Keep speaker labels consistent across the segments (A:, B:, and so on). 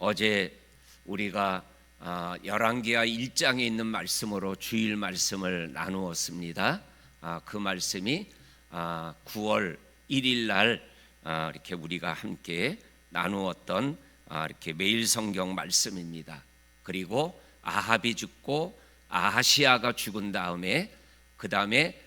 A: 어제 우리가 열왕기하 1장에 있는 말씀으로 주일 말씀을 나누었습니다. 그 말씀이 9월 1일 날 이렇게 우리가 함께 나누었던 이렇게 매일 성경 말씀입니다. 그리고 아합이 죽고 아하시아가 죽은 다음에 그 다음에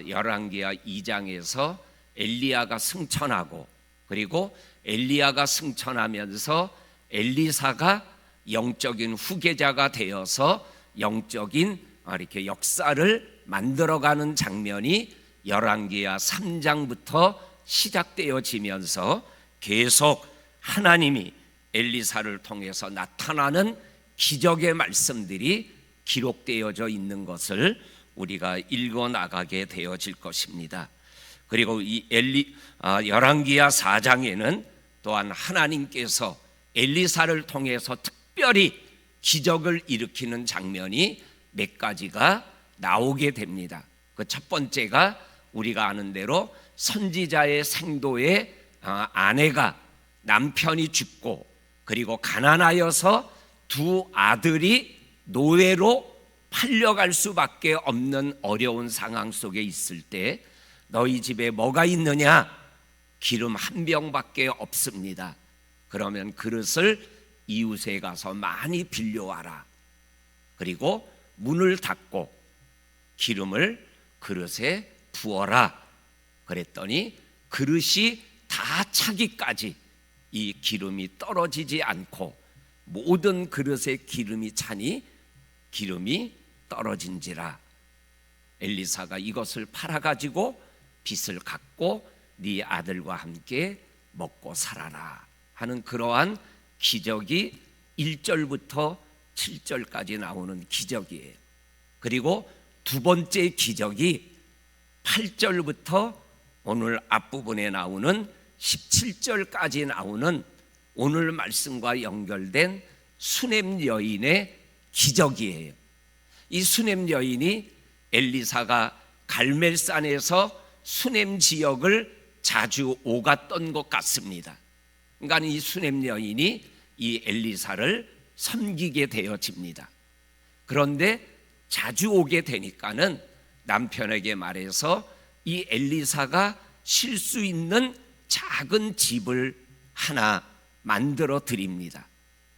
A: 열왕기하 2장에서 엘리야가 승천하고, 그리고 엘리야가 승천하면서 엘리사가 영적인 후계자가 되어서 영적인 이렇게 역사를 만들어가는 장면이 열왕기하 3장부터 시작되어지면서 계속 하나님이 엘리사를 통해서 나타나는 기적의 말씀들이 기록되어져 있는 것을 우리가 읽어 나가게 되어질 것입니다. 그리고 이 열왕기하 4장에는 또한 하나님께서 엘리사를 통해서 특별히 기적을 일으키는 장면이 몇 가지가 나오게 됩니다. 그 첫 번째가 우리가 아는 대로 선지자의 생도의 아내가 남편이 죽고, 그리고 가난하여서 두 아들이 노예로 팔려갈 수밖에 없는 어려운 상황 속에 있을 때, 너희 집에 뭐가 있느냐? 기름 한 병밖에 없습니다. 그러면 그릇을 이웃에 가서 많이 빌려와라. 그리고 문을 닫고 기름을 그릇에 부어라. 그랬더니 그릇이 다 차기까지 이 기름이 떨어지지 않고 모든 그릇에 기름이 차니 기름이 떨어진지라. 엘리사가 이것을 팔아가지고 빚을 갚고 네 아들과 함께 먹고 살아라 하는 그러한 기적이 1절부터 7절까지 나오는 기적이에요. 그리고 두 번째 기적이 8절부터 오늘 앞부분에 나오는 17절까지 나오는 오늘 말씀과 연결된 수넴 여인의 기적이에요. 이 수넴 여인이 엘리사가 갈멜산에서 수넴 지역을 자주 오갔던 것 같습니다. 그러니까 이 수넴 여인이 이 엘리사를 섬기게 되어집니다. 그런데 자주 오게 되니까는 남편에게 말해서 이 엘리사가 쉴 수 있는 작은 집을 하나 만들어 드립니다.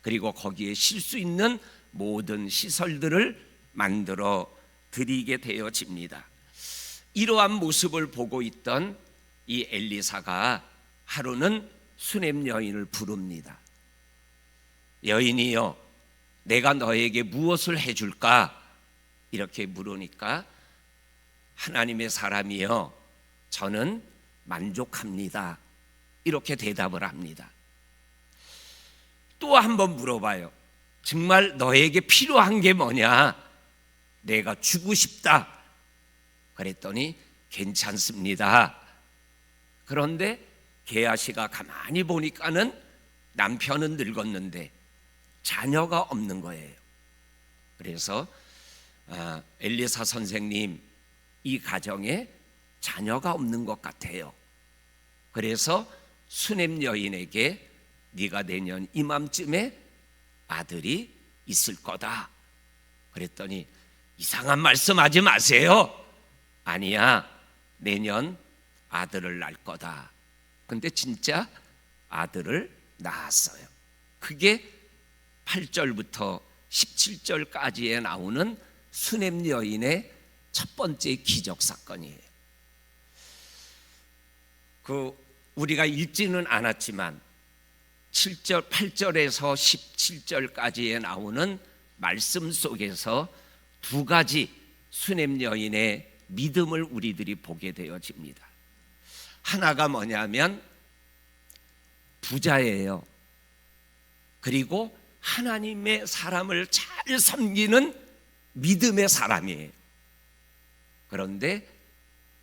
A: 그리고 거기에 쉴 수 있는 모든 시설들을 만들어 드리게 되어집니다. 이러한 모습을 보고 있던 이 엘리사가 하루는 수넴 여인을 부릅니다. 여인이여, 내가 너에게 무엇을 해줄까? 이렇게 물으니까 하나님의 사람이여, 저는 만족합니다. 이렇게 대답을 합니다. 또 한 번 물어봐요. 정말 너에게 필요한 게 뭐냐? 내가 주고 싶다. 그랬더니 괜찮습니다. 그런데 게하시가 가만히 보니까는 남편은 늙었는데 자녀가 없는 거예요. 그래서 엘리사 선생님, 이 가정에 자녀가 없는 것 같아요. 그래서 수넴 여인에게 네가 내년 이맘쯤에 아들이 있을 거다. 그랬더니 이상한 말씀하지 마세요. 아니야, 내년 아들을 낳을 거다. 근데 진짜 아들을 낳았어요. 그게 8절부터 17절까지에 나오는 수넴 여인의 첫 번째 기적 사건이에요. 우리가 읽지는 않았지만 7절, 8절에서 17절까지에 나오는 말씀 속에서 두 가지 수넴 여인의 믿음을 우리들이 보게 되어집니다. 하나가 뭐냐면 부자예요. 그리고 하나님의 사람을 잘 섬기는 믿음의 사람이에요. 그런데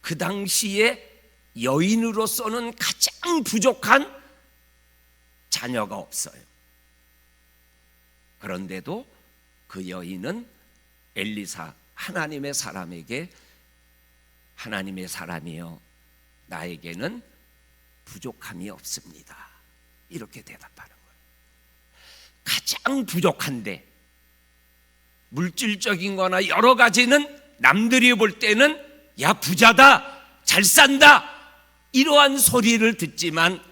A: 그 당시에 여인으로서는 가장 부족한 자녀가 없어요. 그런데도 그 여인은 엘리사, 하나님의 사람에게 하나님의 사람이여, 나에게는 부족함이 없습니다. 이렇게 대답하는 거예요. 가장 부족한데, 물질적인 거나 여러 가지는 남들이 볼 때는 야 부자다, 잘 산다, 이러한 소리를 듣지만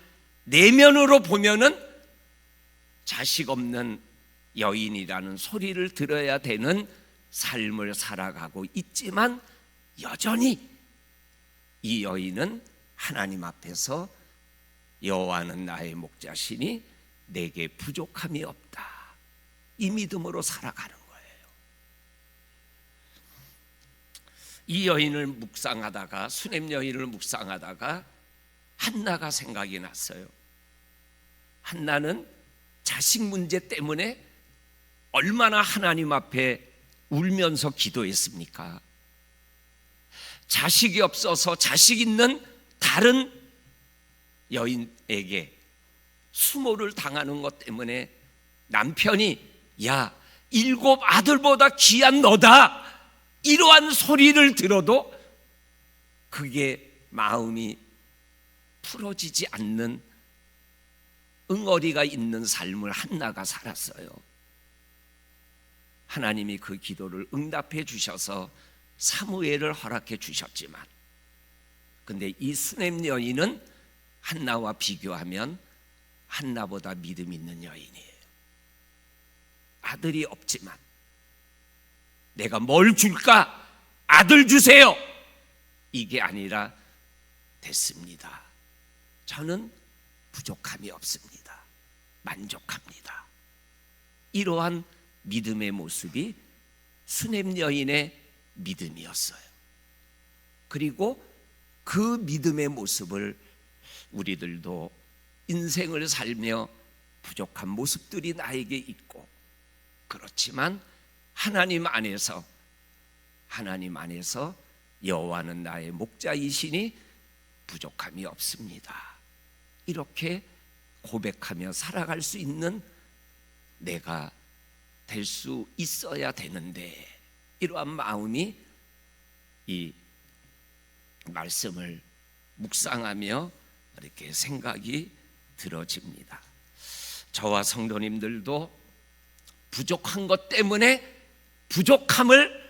A: 내면으로 보면은 자식 없는 여인이라는 소리를 들어야 되는 삶을 살아가고 있지만 여전히 이 여인은 하나님 앞에서 여호와는 나의 목자시니 내게 부족함이 없다, 이 믿음으로 살아가는 거예요. 이 여인을 묵상하다가, 수냄 여인을 묵상하다가 한나가 생각이 났어요. 한나는 자식 문제 때문에 얼마나 하나님 앞에 울면서 기도했습니까? 자식이 없어서 자식 있는 다른 여인에게 수모를 당하는 것 때문에 남편이 야 7 아들보다 귀한 너다, 이러한 소리를 들어도 그게 마음이 풀어지지 않는 응어리가 있는 삶을 한나가 살았어요. 하나님이 그 기도를 응답해 주셔서 사무엘을 허락해 주셨지만, 근데 이 수냄 여인은 한나와 비교하면 한나보다 믿음 있는 여인이에요. 아들이 없지만 내가 뭘 줄까? 아들 주세요, 이게 아니라 됐습니다, 저는 부족함이 없습니다, 만족합니다. 이러한 믿음의 모습이 수냄 여인의 믿음이었어요. 그리고 그 믿음의 모습을 우리들도 인생을 살며 부족한 모습들이 나에게 있고, 그렇지만 하나님 안에서 여호와는 나의 목자이시니 부족함이 없습니다, 이렇게 고백하며 살아갈 수 있는 내가 될 수 있어야 되는데, 이러한 마음이 이 말씀을 묵상하며 이렇게 생각이 들어집니다. 저와 성도님들도 부족한 것 때문에 부족함을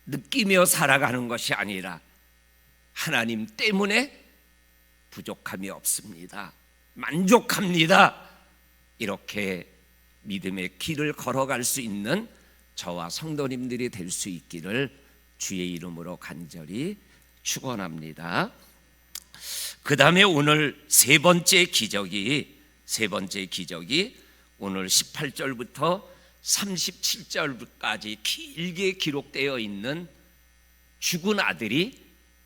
A: 느끼며 살아가는 것이 아니라 하나님 때문에 부족함이 없습니다, 만족합니다, 이렇게 믿음의 길을 걸어갈 수 있는 저와 성도님들이 될 수 있기를 주의 이름으로 간절히 축원합니다. 그 다음에 오늘 세 번째 기적이 오늘 18절부터 37절까지 길게 기록되어 있는 죽은 아들이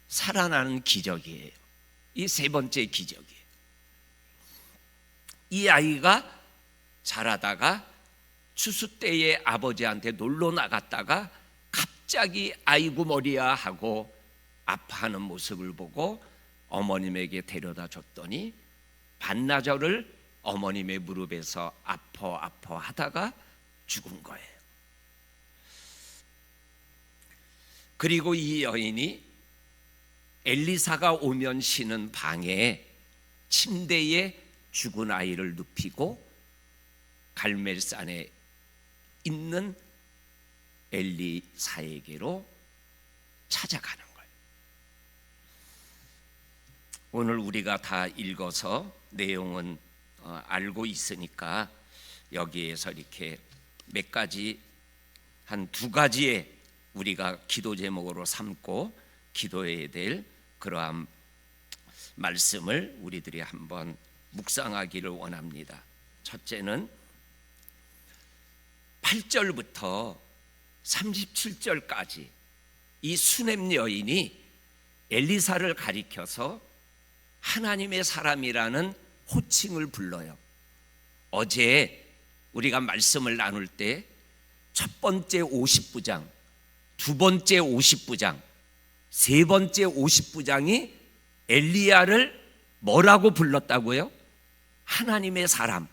A: 살아나는 기적이에요. 이 세 번째 기적이에요. 이 아이가 자라다가 추수 때에 아버지한테 놀러 나갔다가 갑자기 아이고 머리야 하고 아파하는 모습을 보고 어머님에게 데려다 줬더니 반나절을 어머님의 무릎에서 아파 하다가 죽은 거예요. 그리고 이 여인이 엘리사가 오면 쉬는 방에 침대에 죽은 아이를 눕히고 갈멜산에 있는 엘리사에게로 찾아가는 거예요. 오늘 우리가 다 읽어서 내용은 알고 있으니까 여기에서 이렇게 몇 가지, 한 2가지의 우리가 기도 제목으로 삼고 기도해야 될 그러한 말씀을 우리들이 한번 묵상하기를 원합니다. 첫째는 8절부터 37절까지 이 수냄 여인이 엘리사를 가리켜서 하나님의 사람이라는 호칭을 불러요. 어제 우리가 말씀을 나눌 때 첫 번째 50부장, 두 번째 50부장, 세 번째 50부장이 엘리야를 뭐라고 불렀다고요? 하나님의 사람,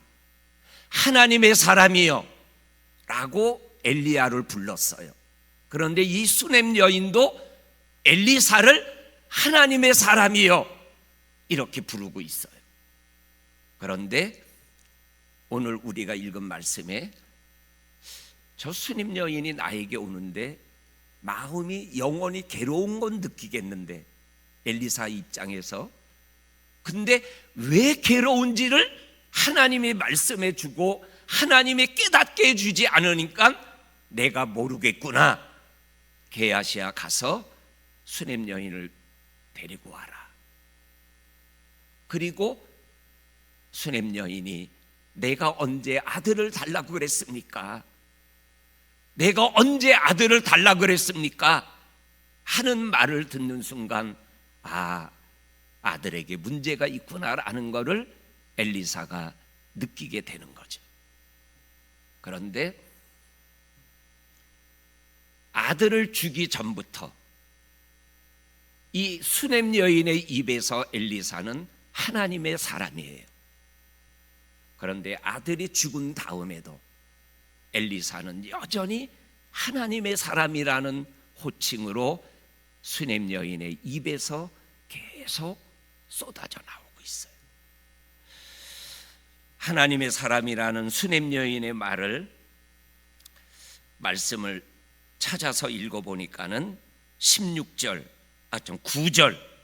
A: 하나님의 사람이요 라고 엘리야를 불렀어요. 그런데 이 수냄 여인도 엘리사를 하나님의 사람이요 이렇게 부르고 있어요. 그런데 오늘 우리가 읽은 말씀에 저 수님 여인이 나에게 오는데 마음이 영원히 괴로운 건 느끼겠는데, 엘리사 입장에서. 근데 왜 괴로운지를 하나님이 말씀해 주고 하나님이 깨닫게 해주지 않으니까 내가 모르겠구나. 게하시야 가서 수냄 여인을 데리고 와라. 그리고 수냄 여인이 내가 언제 아들을 달라고 그랬습니까? 내가 언제 아들을 달라고 그랬습니까? 하는 말을 듣는 순간 아들에게 문제가 있구나라는 것을 엘리사가 느끼게 되는 거죠. 그런데 아들을 주기 전부터 이 수냄 여인의 입에서 엘리사는 하나님의 사람이에요. 그런데 아들이 죽은 다음에도 엘리사는 여전히 하나님의 사람이라는 호칭으로 수냄 여인의 입에서 계속 쏟아져 나오고 있어요. 하나님의 사람이라는 수냄 여인의 말씀을 찾아서 읽어보니까는 9절,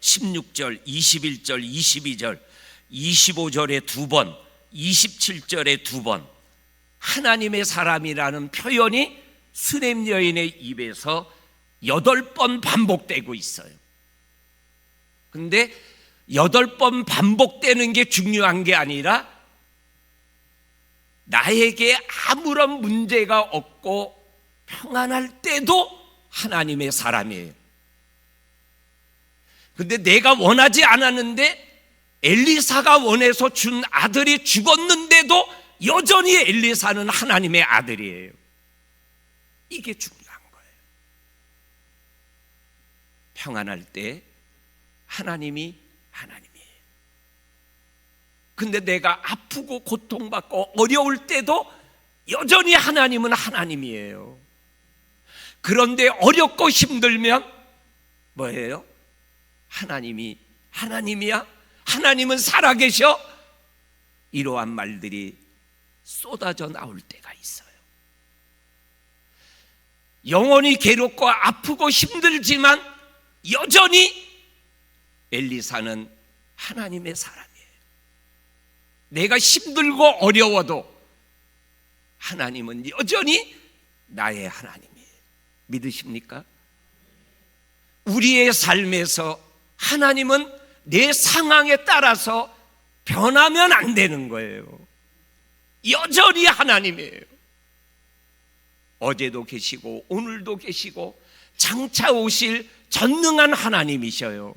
A: 16절, 21절, 22절, 25절에 2번, 27절에 2번 하나님의 사람이라는 표현이 수냄 여인의 입에서 8번 반복되고 있어요. 근데 8번 반복되는 게 중요한 게 아니라 나에게 아무런 문제가 없고 평안할 때도 하나님의 사람이에요. 근데 내가 원하지 않았는데 엘리사가 원해서 준 아들이 죽었는데도 여전히 엘리사는 하나님의 아들이에요. 이게 중요한 거예요. 평안할 때 하나님이 하나님이에요. 근데 내가 아프고 고통받고 어려울 때도 여전히 하나님은 하나님이에요. 그런데 어렵고 힘들면 뭐예요? 하나님이 하나님이야? 하나님은 살아계셔? 이러한 말들이 쏟아져 나올 때가 있어요. 영원히 괴롭고 아프고 힘들지만 여전히 엘리사는 하나님의 사람이에요. 내가 힘들고 어려워도 하나님은 여전히 나의 하나님이에요. 믿으십니까? 우리의 삶에서 하나님은 내 상황에 따라서 변하면 안 되는 거예요. 여전히 하나님이에요. 어제도 계시고 오늘도 계시고 장차 오실 전능한 하나님이셔요.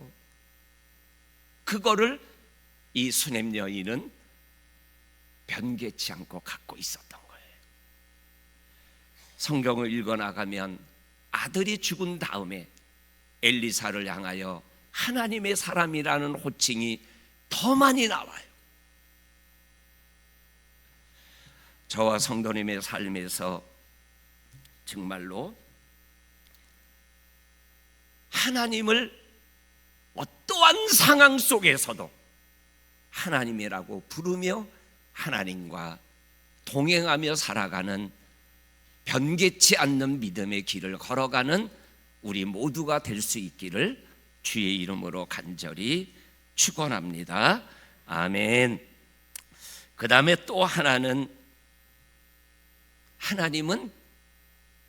A: 그거를 이 수냄 여인은 변개치 않고 갖고 있었던 거예요. 성경을 읽어나가면 아들이 죽은 다음에 엘리사를 향하여 하나님의 사람이라는 호칭이 더 많이 나와요. 저와 성도님의 삶에서 정말로 하나님을 어떠한 상황 속에서도 하나님이라고 부르며 하나님과 동행하며 살아가는 변개치 않는 믿음의 길을 걸어가는 우리 모두가 될 수 있기를 주의 이름으로 간절히 축원합니다. 아멘. 그 다음에 또 하나는 하나님은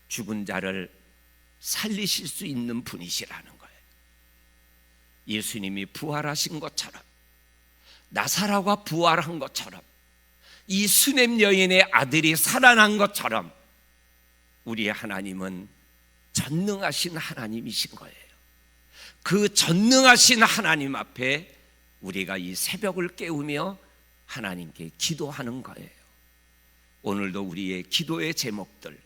A: 죽은 자를 살리실 수 있는 분이시라는 거예요. 예수님이 부활하신 것처럼, 나사로가 부활한 것처럼, 이 수냄 여인의 아들이 살아난 것처럼 우리의 하나님은 전능하신 하나님이신 거예요. 그 전능하신 하나님 앞에 우리가 이 새벽을 깨우며 하나님께 기도하는 거예요. 오늘도 우리의 기도의 제목들,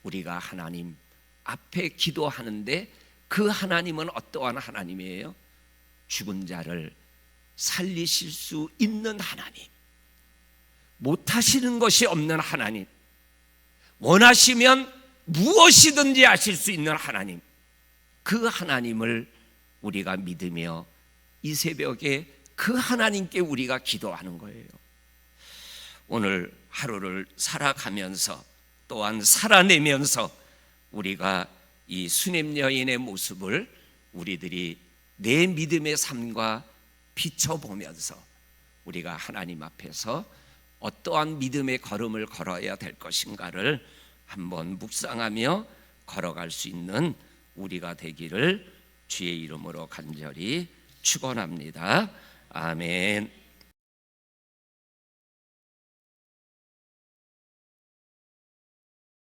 A: 우리가 하나님 앞에 기도하는데 그 하나님은 어떠한 하나님이에요? 죽은 자를 살리실 수 있는 하나님, 못하시는 것이 없는 하나님, 원하시면 무엇이든지 하실 수 있는 하나님, 그 하나님을 우리가 믿으며 이 새벽에 그 하나님께 우리가 기도하는 거예요. 오늘 하루를 살아가면서 또한 살아내면서 우리가 이 수냄 여인의 모습을 우리들이 내 믿음의 삶과 비춰보면서 우리가 하나님 앞에서 어떠한 믿음의 걸음을 걸어야 될 것인가를 한번 묵상하며 걸어갈 수 있는 우리가 되기를 주의 이름으로 간절히 축원합니다. 아멘.